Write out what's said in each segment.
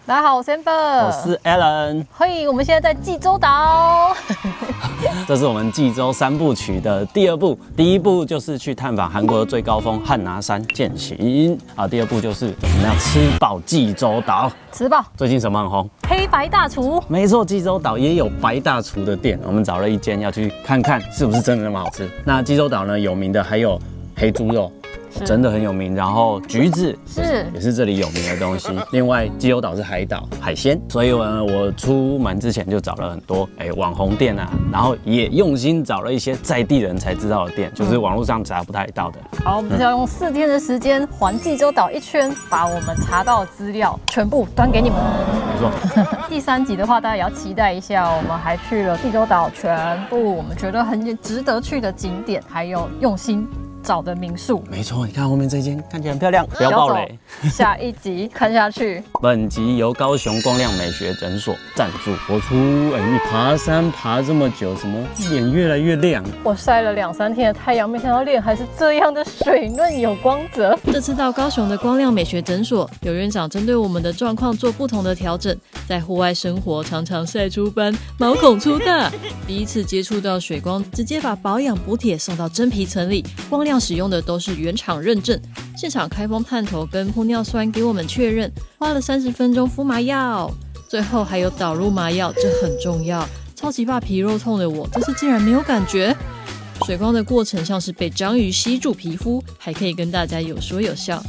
大家好，我是 Amber， 我是 Alan， 欢迎。我们现在在济州岛，这是我们济州3部曲的第2部。第1部就是去探访韩国的最高峰汉拿山践行啊，第2部就是我们要吃饱济州岛。吃饱。最近什么很红？黑白大厨。没错，济州岛也有白大厨的店，我们找了一间要去看看是不是真的那么好吃。那济州岛呢，有名的还有黑猪肉。真的很有名，然后橘子也是这里有名的东西。另外，济州岛是海岛，海鲜，所以呢，我出门之前就找了很多网红店啊，然后也用心找了一些在地人才知道的店，就是网络上查不太到的。好，我们就要用4天的时间环济州岛一圈，把我们查到的资料全部端给你们。没错。第3集的话，大家也要期待一下，我们还去了济州岛全部我们觉得很值得去的景点，还有用心找的民宿。没错，你看后面这间看起来很漂亮，不要爆雷。下一集看下去。本集由高雄光亮美学诊所赞助播出。你爬山爬这么久，怎么脸越来越亮？我晒了2、3天的太阳，没想到脸还是这样的水润有光泽。这次到高雄的光亮美学诊所，有院长针对我们的状况做不同的调整，在户外生活常常晒出斑，毛孔粗大，第一次接触到水光，直接把保养补铁送到真皮层里。光亮使用的都是原厂认证，现场开封探头跟玻尿酸给我们确认，花了30分钟敷麻药，最后还有导入麻药，这很重要。超级怕皮肉痛的我，这次竟然没有感觉。水光的过程像是被章鱼吸住皮肤，还可以跟大家有说有笑。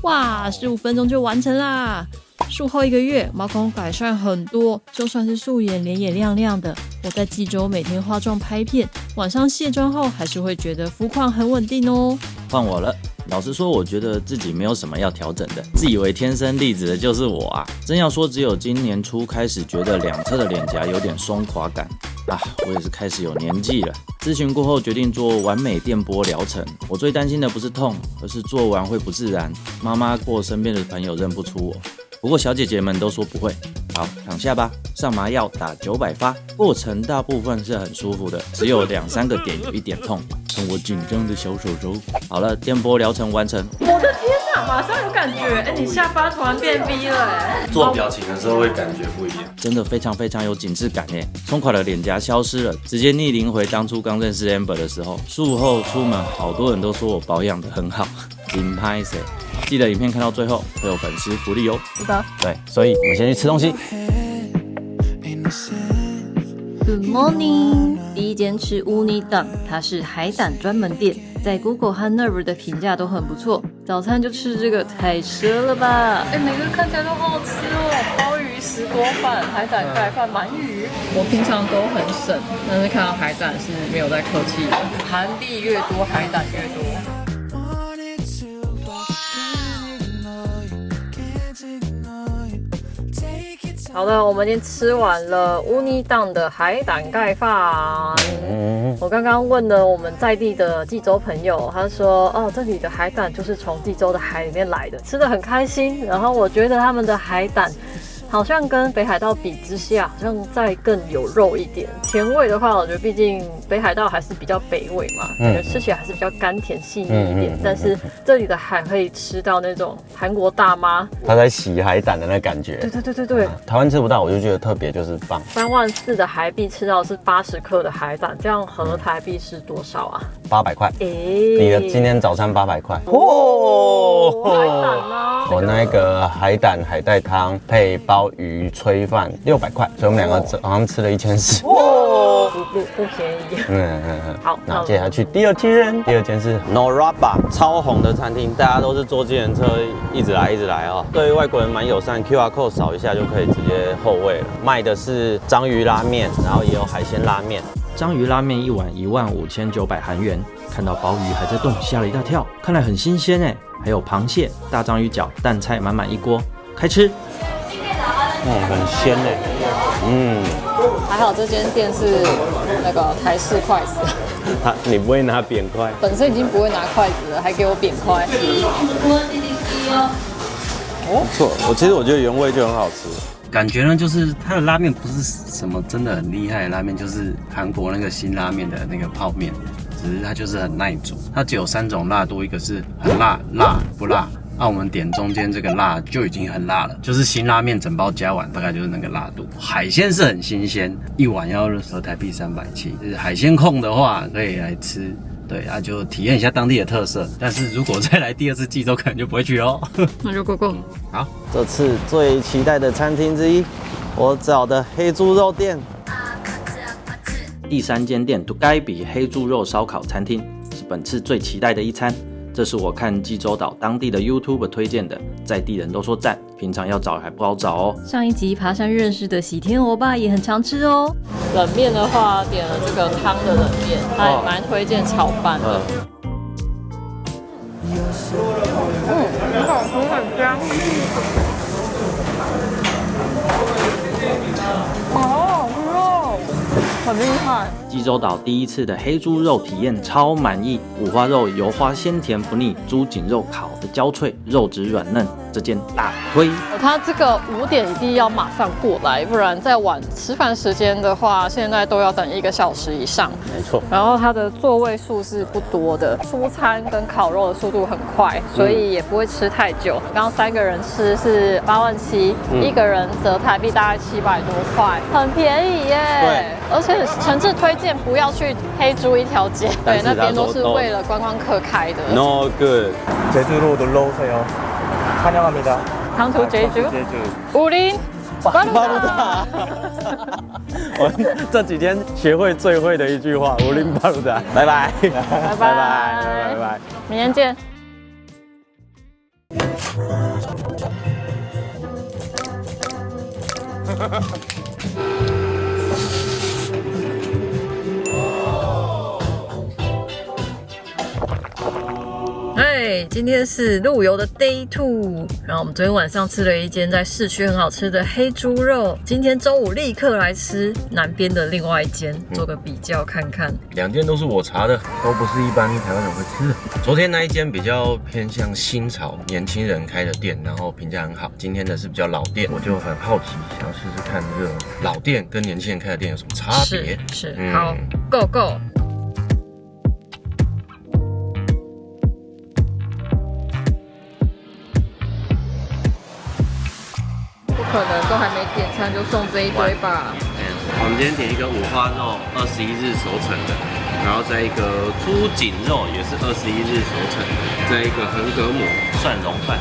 哇，15分钟就完成啦！术后1个月，毛孔改善很多，就算是素颜，脸也亮亮的。我在济州每天化妆拍片，晚上卸妆后还是会觉得肤况很稳定哦。换我了。老实说，我觉得自己没有什么要调整的，自以为天生丽质的就是我啊！真要说，只有今年初开始觉得2侧的脸颊有点松垮感啊，我也是开始有年纪了。咨询过后决定做完美电波疗程，我最担心的不是痛，而是做完会不自然，妈妈或身边的朋友认不出我。不过小姐姐们都说不会。好，躺下吧，上麻药打900发，过程大部分是很舒服的，只有2、3个点有一点痛，看我紧张的小手手。好了，电波疗程完成。我的天哪，马上有感觉！你下巴突然变 V 了做表情的时候会感觉不一样，真的非常非常有紧致感耶！松垮的脸颊消失了，直接逆龄回当初刚认识 Amber 的时候。术后出门，好多人都说我保养得很好，零拍谁？记得影片看到最后会有粉丝福利哦。是的，对，所以我们先去吃东西。Good morning， 第一间吃乌尼档，它是海胆专门店，在 Google 和 Nerve 的评价都很不错。早餐就吃这个，太奢了吧！每个看起来都好好吃哦，鲍鱼、石锅饭、海胆盖饭、鳗鱼。我平常都很省，但是看到海胆是没有在客气的。韩币越多，海胆越多。好的，我们已经吃完了乌尼档的海胆盖饭。我刚刚问了我们在地的济州朋友，他说：“哦，这里的海胆就是从济州的海里面来的，吃得很开心。”然后我觉得他们的海胆好像跟北海道比之下，好像再更有肉一点。甜味的话，我觉得毕竟北海道还是比较北味嘛，感觉吃起来还是比较甘甜细腻一点。但是这里的海可以吃到那种韩国大妈她在洗海胆的那感觉。对，台湾吃不到，我就觉得特别就是棒。34000的海币吃到的是80克的海胆，这样合台币是多少啊？800块。你的今天早餐800块。哦，海胆呢？我那个海胆海带汤配鲍鱼炊饭600块，所以我们2个好像吃了1400。不便宜。好，那接下来去第2间，第2间是 Noraba 超红的餐厅，大家都是坐计程车一直来哦。对外国人蛮友善 ，QR code 扫一下就可以直接后位了。卖的是章鱼拉面，然后也有海鲜拉面。章鱼拉面1碗15900韩元，看到鲍鱼还在动，吓了一大跳，看来很新鲜哎。还有螃蟹、大章鱼脚、蛋菜满满一锅，开吃。很鲜哎。还好这间店是那个台式筷子。你不会拿扁筷？本身已经不会拿筷子了，还给我扁筷。不错。其实我觉得原味就很好吃。感觉呢，就是它的拉面不是什么真的很厉害的拉面，就是韩国那个辛拉面的那个泡面，只是它就是很耐煮。它只有3种辣度，一个是很辣、辣不辣，我们点中间这个辣就已经很辣了，就是辛拉面整包加完大概就是那个辣度。海鲜是很新鲜，一碗要合台币370，就是海鲜控的话可以来吃。对啊，就体验一下当地的特色。但是如果再来第二次济州，可能就不会去喽。那就 go go。好，这次最期待的餐厅之一，我找的黑猪肉店。第3间店都该比黑猪肉烧烤餐厅是本次最期待的一餐。这是我看济州岛当地的 YouTube 推荐的，在地人都说赞，平常要找还不好找哦。上一集爬山认识的喜天欧巴也很常吃哦。冷面的话，点了这个汤的冷面，他也蛮推荐炒饭的。很好吃，很香。好好吃哦，很厉害。济州岛第一次的黑猪肉体验超满意，五花肉油花鲜甜不腻，猪颈肉烤的焦脆，肉质软嫩，这间大推。他这个5点一定要马上过来，不然再晚吃饭时间的话，现在都要等1个小时以上。没错。然后它的座位数是不多的，出餐跟烤肉的速度很快，所以也不会吃太久。刚刚3个人吃是87000，一个人折台币大概700多块，很便宜耶。对，而且诚挚推荐不要去黑猪一条街，对，那边都是为了观光客开的。 No good。 제주로 놀러 오세요. 환영합니다. Come to 제주. 우린 바루다。我这几天学会最会的一句话，乌林巴鲁达。拜拜，拜拜拜，拜拜。明天见。今天是陆游的 Day 2，然后我们昨天晚上吃了一间在市区很好吃的黑猪肉，今天中午立刻来吃南边的另外一间，做个比较看看。2间都是我查的，都不是一般台湾人会吃的。昨天那一间比较偏向新潮年轻人开的店，然后评价很好。今天的是比较老店，我就很好奇，想要试试看这个老店跟年轻人开的店有什么差别。是，好 ，Go Go。可能都还没点餐就送这一堆吧。我们今天点一个五花肉，21日熟成的，然后再一个猪颈肉也是21日熟成的，再一个横膈膜蒜蓉饭。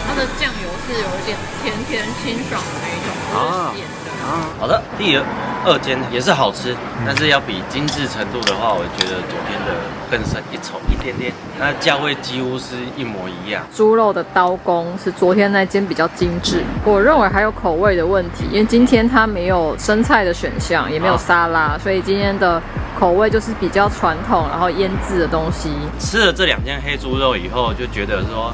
它的酱油是有一点甜甜清爽的那一种，不是咸的。好的，第2间也是好吃，但是要比精致程度的话，我觉得昨天的更胜一筹一点点。那价位几乎是一模一样。猪肉的刀工是昨天那间比较精致，我认为还有口味的问题，因为今天它没有生菜的选项，也没有沙拉，所以今天的口味就是比较传统，然后腌制的东西。吃了这2间黑猪肉以后，就觉得说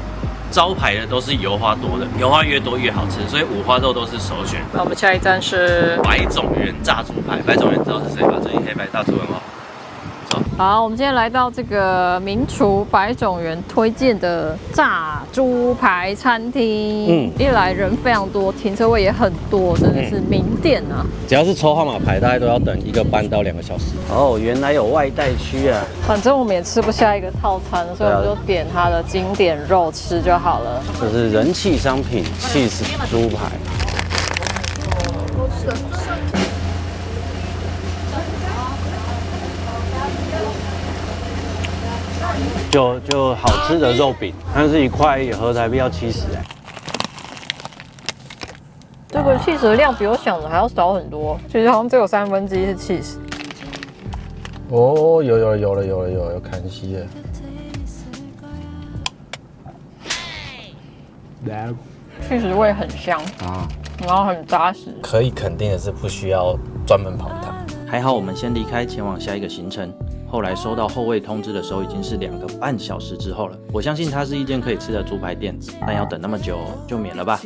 招牌的都是油花多的，油花越多越好吃，所以五花肉都是首选。那我们下一站是白种元炸猪排，白种元知道是谁吧？最近黑白大厨很好。好，我们今天来到这个名厨白种元推荐的炸猪排餐厅。一来人非常多，停车位也很多，真的是名店啊。只要是抽号码牌，大概都要等1个半到2个小时。哦，原来有外带区啊！反正我们也吃不下一个套餐，所以我们就点它的经典肉吃就好了。这是人气商品，cheese猪排。就好吃的肉饼，但是1块也合台币要70哎。这个起司的量比我想的还要少很多，其实好像只有1/3是起司。哦，有看戏了。起司味很香啊，然后很扎实。可以肯定的是，不需要专门跑它。还好我们先离开，前往下一个行程。后来收到后位通知的时候，已经是2个半小时之后了。我相信它是一间可以吃的猪排店，但要等那么久就免了吧。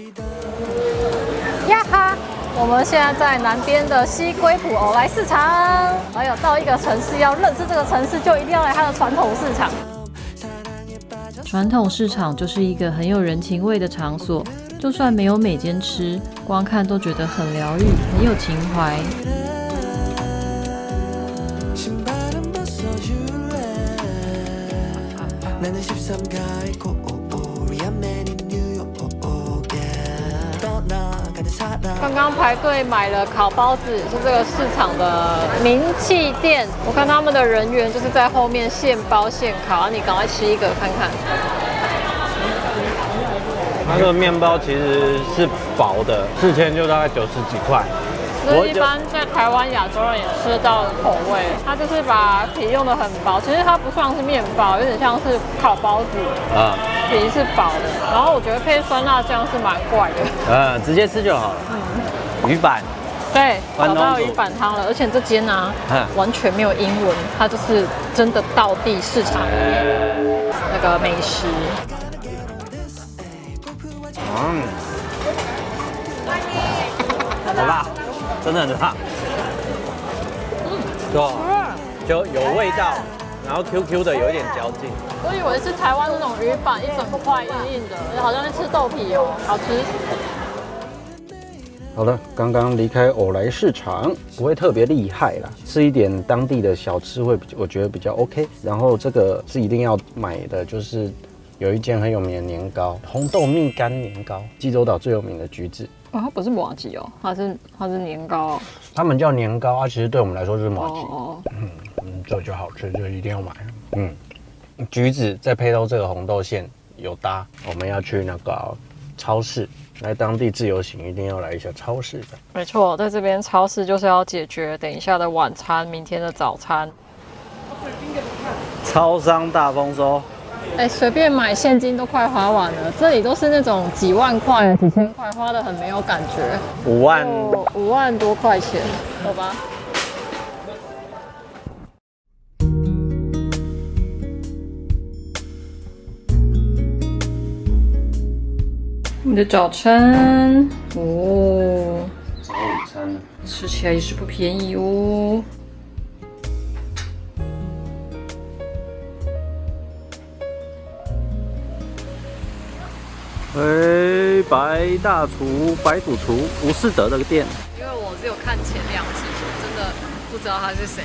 呀哈！我们现在在南边的西归浦偶来市场。还有到一个城市要认识这个城市，就一定要来它的传统市场。传统市场就是一个很有人情味的场所，就算没有每间吃，光看都觉得很疗愈，很有情怀。刚刚排队买了烤包子，是这个市场的名气店。我看他们的人员就是在后面现包现烤，你赶快吃一个看看。它的面包其实是薄的，4000就大概90几块。这是一般在台湾亚洲人也吃得到的口味。它就是把皮用的很薄，其实它不像是面包，有点像是烤包子啊，皮是薄的。然后我觉得配酸辣酱是蛮怪的。直接吃就好了。鱼板。对，找到鱼板汤了，而且这间呢、完全没有英文，它就是真的道地市场那个美食。好辣，真的很辣。就有味道，然后 QQ 的，有一点嚼劲。我以为是台湾那种鱼板，一整块硬硬的，好像在吃豆皮哦，好吃。好了，刚刚离开偶来市场，不会特别厉害啦，吃一点当地的小吃我觉得比较 OK。然后这个是一定要买的，就是有一间很有名的年糕，红豆蜜柑年糕，济州岛最有名的橘子。哦，它不是麻糬哦，它是年糕哦。他们叫年糕啊，其实对我们来说就是麻糬。这就好吃，就一定要买。橘子再配到这个红豆馅有搭。我们要去那个超市。来当地自由行一定要来一下超市的。没错，在这边超市就是要解决等一下的晚餐，明天的早餐。超商大丰收，随便买现金都快花完了，这里都是那种几万块、几千块，花得很没有感觉。5万多块钱，好吧。我们的早餐哦，早午餐吃起来也是不便宜哦。白大厨、白主厨吴世德的店。因为我只有看前2集，真的不知道他是谁。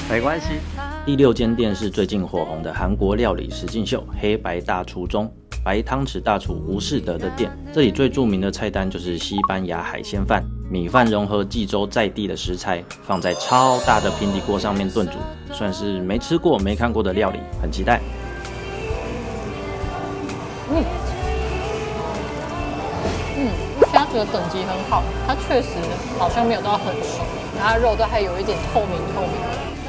没关系。第6间店是最近火红的韩国料理实境秀《黑白大厨》中白汤匙大厨吴世德的店。这里最著名的菜单就是西班牙海鲜饭，米饭融合济州在地的食材，放在超大的平底锅上面炖煮，算是没吃过没看过的料理，很期待。虾子的等级很好，它确实好像没有到很熟，它肉都还有一点透明的。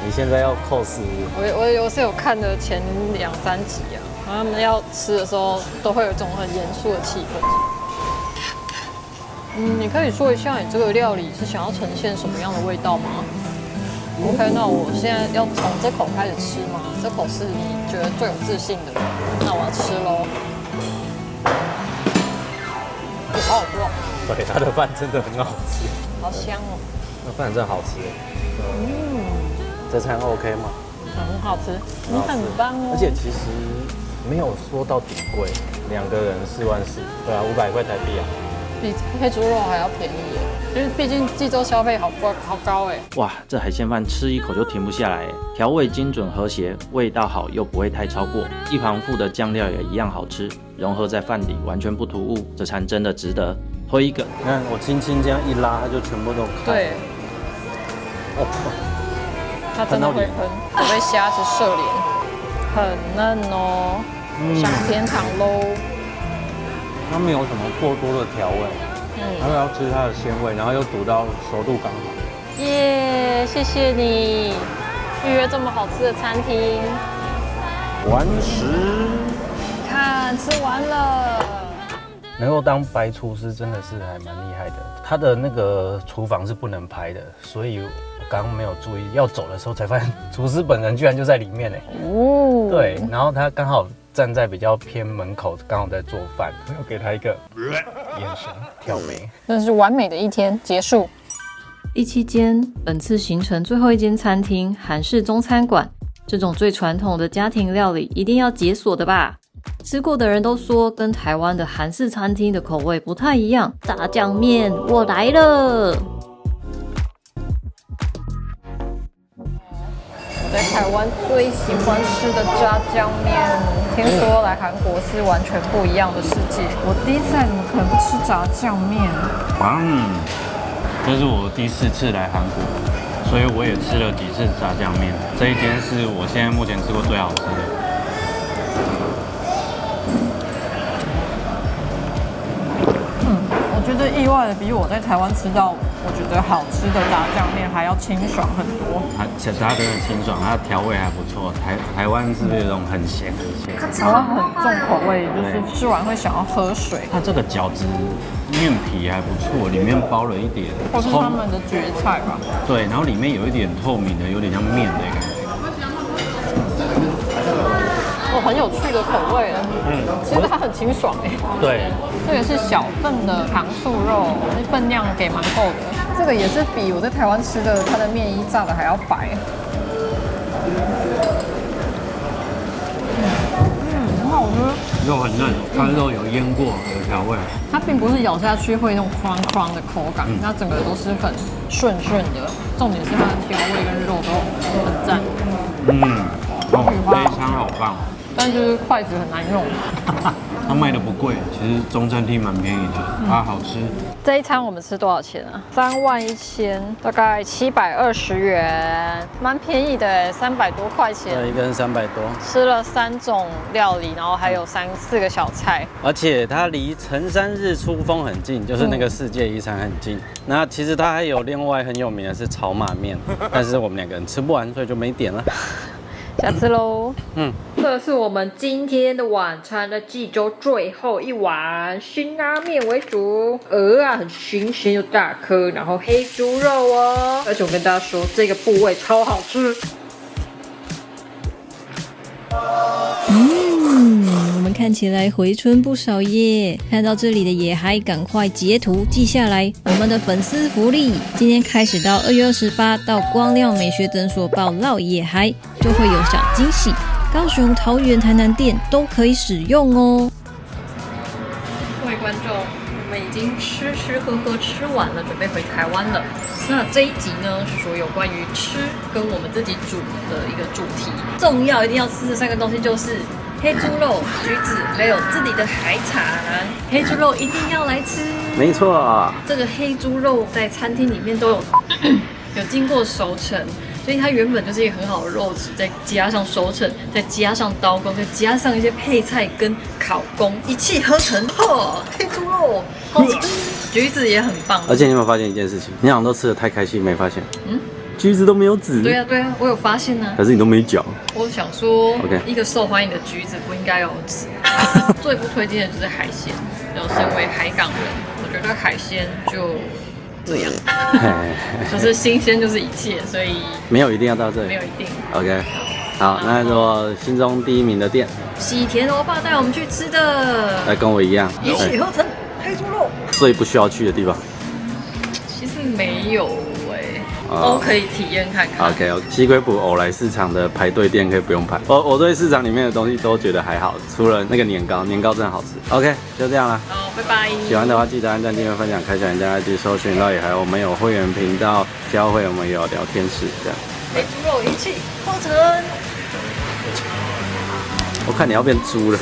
你现在要扣死？我是有看的前2、3集啊，然后他们要吃的时候都会有一种很严肃的气氛。你可以说一下你这个料理是想要呈现什么样的味道吗 ？OK， 那我现在要从这口开始吃吗？这口是你觉得最有自信的，那我要吃喽。好好吃哦！对，他的饭真的很好吃，好香哦！那饭真的好吃。这餐 OK 吗？很好吃，你很棒哦！而且其实没有说到顶贵，2个人4万4，对啊，500块台币啊，比黑猪肉还要便宜耶，因为毕竟济州消费好高哎。哇，这海鲜饭吃一口就停不下来，调味精准和谐，味道好又不会太超过，一旁附的酱料也一样好吃，融合在饭里完全不突兀，这餐真的值得推一个。你看我轻轻这样一拉，它就全部都开。对，它真的会喷，我被虾子射脸，很嫩哦，上天堂喽。它没有什么过多的调味，然后要吃它的鲜味，然后又煮到熟度刚好。耶，谢谢你预约这么好吃的餐厅。完食，看吃完了。能够当白厨师真的是还蛮厉害的。他的那个厨房是不能拍的，所以我刚刚没有注意，要走的时候才发现厨师本人居然就在里面呢。哦，对，然后他刚好站在比较偏门口，刚好在做饭，我给他一个眼神挑眉，真是完美的一天结束。第7间，本次行程最后一间餐厅韩式中餐馆，这种最传统的家庭料理一定要解锁的吧？吃过的人都说跟台湾的韩式餐厅的口味不太一样。炸酱面，我来了！在台湾最喜欢吃的炸酱面。听说来韩国是完全不一样的世界。我第一次来，怎么可能不吃炸酱面？这是我第4次来韩国，所以我也吃了几次炸酱面。这一间是我现在目前吃过最好吃的。我觉得意外的比我在台湾吃到我觉得好吃的炸酱面还要清爽很多。它真的清爽，它的调味还不错。台湾是不是有种很咸很咸？台湾很重口味，就是吃完会想要喝水。它这个饺子面皮还不错，里面包了一点或是他们的蕨菜吧。对，然后里面有一点透明的，有点像面的感觉。很有趣的口味。其实它很清爽哎。对，这个是小份的糖醋肉，分量给蛮够的。这个也是比我在台湾吃的它的面衣炸的还要白。很好吃。肉很嫩，它肉有腌过，有调味。它并不是咬下去会那种哐哐的口感，它整个都是很顺的。重点是它的调味跟肉都很赞。这一餐好棒。但就是筷子很难用。它卖的不贵，其实中餐厅蛮便宜的，它好吃。这一餐我们吃多少钱啊？31000，大概720元，蛮便宜的，300多块钱。对，一个人300多。吃了3种料理，然后还有3、4个小菜。而且它离成山日出峰很近，就是那个世界遗产很近。那其实它还有另外很有名的是炒马面，但是我们2个人吃不完，所以就没点了。下次喽。这是我们今天的晚餐的济州最后一碗，辛拉面为主，鹅啊很新鲜又大颗，然后黑猪肉哦，而且我跟大家说这个部位超好吃。我们看起来回春不少耶！看到这里的野孩，赶快截图记下来。我们的粉丝福利，今天开始到2月28到光亮美学诊所报烙野孩，就会有小惊喜。高雄、桃园、台南店都可以使用哦。各位观众，我们已经吃喝吃完了，准备回台湾了。那这一集呢，是说有关于吃跟我们自己煮的一个主题。重要一定要吃的3个东西就是黑猪肉、橘子，还有这里的海产。黑猪肉一定要来吃。没错，这个黑猪肉在餐厅里面都有有经过熟成。所以它原本就是一个很好的肉质，再加上熟成，再加上刀工，再加上一些配菜跟烤工，一气呵成，黑猪肉好吃，橘子也很棒。而且你有没有发现一件事情？你好像都吃得太开心，没发现？橘子都没有籽。对啊，我有发现啊。可是你都没嚼。我想说 ，OK， 一个受欢迎的橘子不应该有籽。最不推荐的就是海鲜。然后身为海港人，我觉得海鲜就这样，就是新鲜就是一切，所以没有一定要到这里，没有一定。OK， 好，那我心中第1名的店，喜田欧巴带我们去吃的，跟我一样，一气呵成黑猪肉。最不需要去的地方，其实没有都可以体验看看。OK， 西归埔偶来市场的排队店可以不用排。我对市场里面的东西都觉得还好，除了那个年糕，年糕真的好吃。OK， 就这样啦。好，拜拜。喜欢的话记得按赞、订阅、分享、开小铃铛、IG 搜寻到也还有我们有会员频道，交会我们也有聊天室这样。黑猪肉一气呵成。我看你要变猪了。